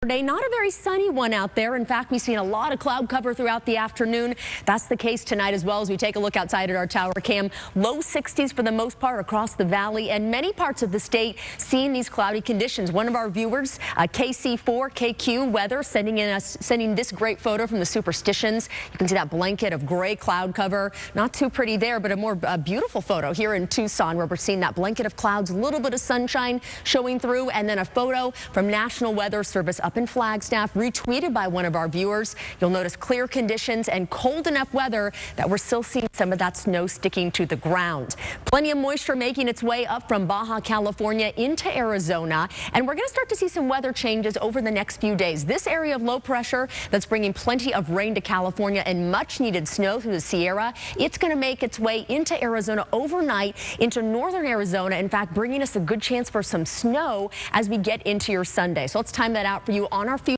Saturday. Not a very sunny one out there. In fact, we've seen a lot of cloud cover throughout the afternoon. That's the case tonight as well as we take a look outside at our tower cam. Low 60s for the most part across the valley and many parts of the state seeing these cloudy conditions. One of our viewers, KC4 KQ Weather, sending this great photo from the Superstitions. You can see that blanket of gray cloud cover. Not too pretty there, but a more beautiful photo here in Tucson where we're seeing that blanket of clouds, a little bit of sunshine showing through, and then a photo from National Weather Service up in Flagstaff, retweeted by one of our viewers. You'll notice clear conditions and cold enough weather that we're still seeing some of that snow sticking to the ground. Plenty of moisture making its way up from Baja California into Arizona, and we're going to start to see some weather changes over the next few days. This area of low pressure that's bringing plenty of rain to California and much needed snow through the Sierra, it's going to make its way into Arizona overnight, into northern Arizona, in fact bringing us a good chance for some snow as we get into your Sunday. So let's time that out for you on our future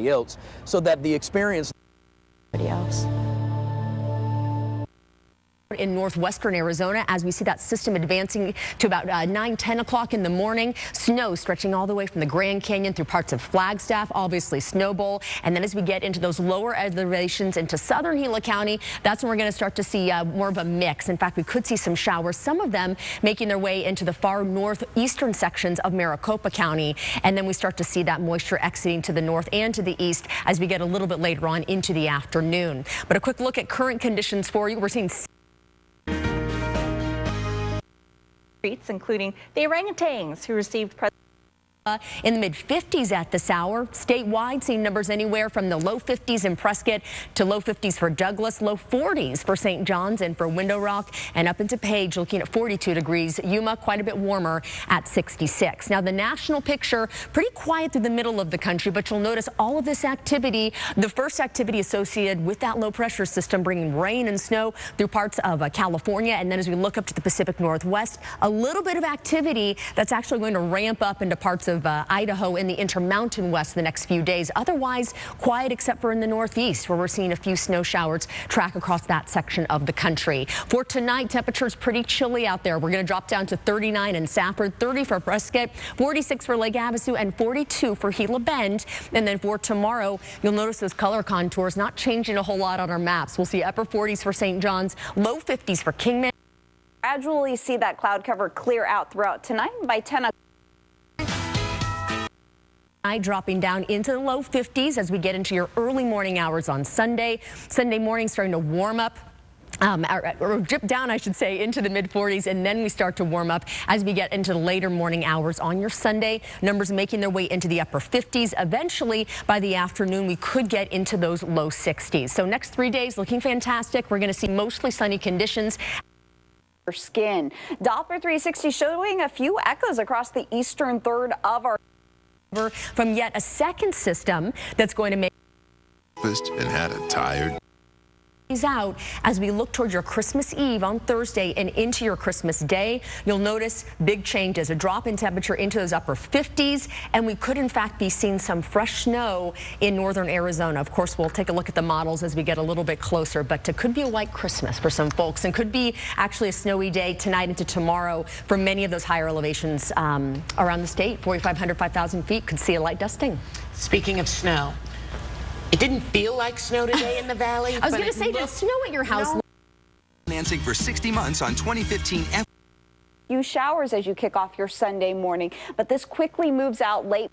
else so that the experience videos in northwestern Arizona as we see that system advancing to about 9-10 o'clock in the morning. Snow stretching all the way from the Grand Canyon through parts of Flagstaff, obviously Snow Bowl, and then as we get into those lower elevations into southern Gila County, that's when we're going to start to see more of a mix. In fact, we could see some showers, some of them making their way into the far northeastern sections of Maricopa County, and then we start to see that moisture exiting to the north and to the east as we get a little bit later on into the afternoon. But a quick look at current conditions for you. We're seeing including the orangutans who received in the mid-50s at this hour. Statewide, seeing numbers anywhere from the low 50s in Prescott to low 50s for Douglas, low 40s for St. John's and for Window Rock, and up into Page looking at 42 degrees. Yuma quite a bit warmer at 66. Now the national picture pretty quiet through the middle of the country, but you'll notice all of this activity, the first activity associated with that low pressure system bringing rain and snow through parts of California, and then as we look up to the Pacific Northwest, a little bit of activity that's actually going to ramp up into parts of Idaho and the Intermountain West the next few days. Otherwise quiet except for in the northeast where we're seeing a few snow showers track across that section of the country. For tonight, temperatures pretty chilly out there. We're going to drop down to 39 in Safford, 30 for Prescott, 46 for Lake Havasu, and 42 for Gila Bend. And then for tomorrow, you'll notice those color contours not changing a whole lot on our maps. We'll see upper 40s for St. John's, low 50s for Kingman. Gradually see that cloud cover clear out throughout tonight. By 10 o'clock. Dropping down into the low 50s as we get into your early morning hours on Sunday. Sunday morning starting to warm up. Or dip down, I should say, into the mid-40s, and then we start to warm up as we get into the later morning hours on your Sunday. Numbers making their way into the upper 50s. Eventually, by the afternoon, we could get into those low 60s. So next 3 days looking fantastic. We're going to see mostly sunny conditions. Skin. Doppler 360 showing a few echoes across the eastern third of our from yet a second system that's going to make and had a tired out as we look toward your Christmas Eve on Thursday and into your Christmas Day. You'll notice big changes, a drop in temperature into those upper 50s, and we could in fact be seeing some fresh snow in northern Arizona. Of course, we'll take a look at the models as we get a little bit closer, but it could be a white Christmas for some folks and could be actually a snowy day tonight into tomorrow for many of those higher elevations around the state. 4,500, 5,000 feet could see a light dusting. Speaking of snow, it didn't feel like snow today in the valley. I was going to say, did it snow at your house? Financing for 60 months on 2015 few showers as you kick off your Sunday morning, but this quickly moves out late.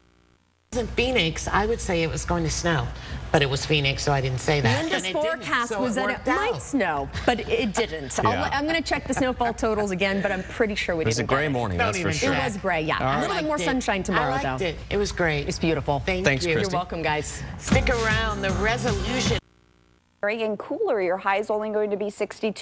In Phoenix, I would say it was going to snow, but it was Phoenix, so I didn't say that. Linda's forecast was that it might snow, but it didn't. Yeah. I'm going to check the snowfall totals again, but I'm pretty sure we didn't. It was a gray morning, that's for sure. It was gray, yeah. Right. A little bit more sunshine tomorrow, I liked though. It was great. It's beautiful. Thanks, you. Christy. You're welcome, guys. Stick around. The resolution. And cooler, your high is only going to be 62.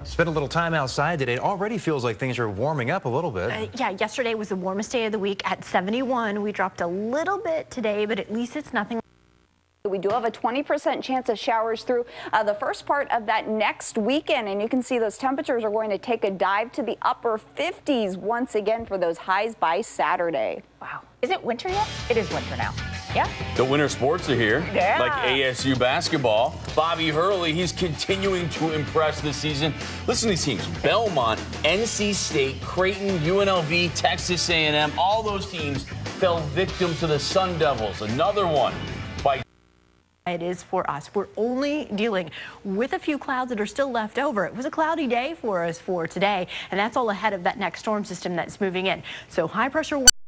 Spent a little time outside today. It already feels like things are warming up a little bit. Yeah, yesterday was the warmest day of the week at 71. We dropped a little bit today, but at least it's nothing. We do have a 20% chance of showers through the first part of that next weekend, and you can see those temperatures are going to take a dive to the upper 50s once again for those highs by Saturday. Wow. Is it winter yet? It is winter now. Yeah. The winter sports are here, Yeah. like ASU basketball. Bobby Hurley, he's continuing to impress this season. Listen to these teams: Belmont, NC State, Creighton, UNLV, Texas A&M. All those teams fell victim to the Sun Devils. Another one by It is for us. We're only dealing with a few clouds that are still left over. It was a cloudy day for us for today, and that's all ahead of that next storm system that's moving in. So high pressure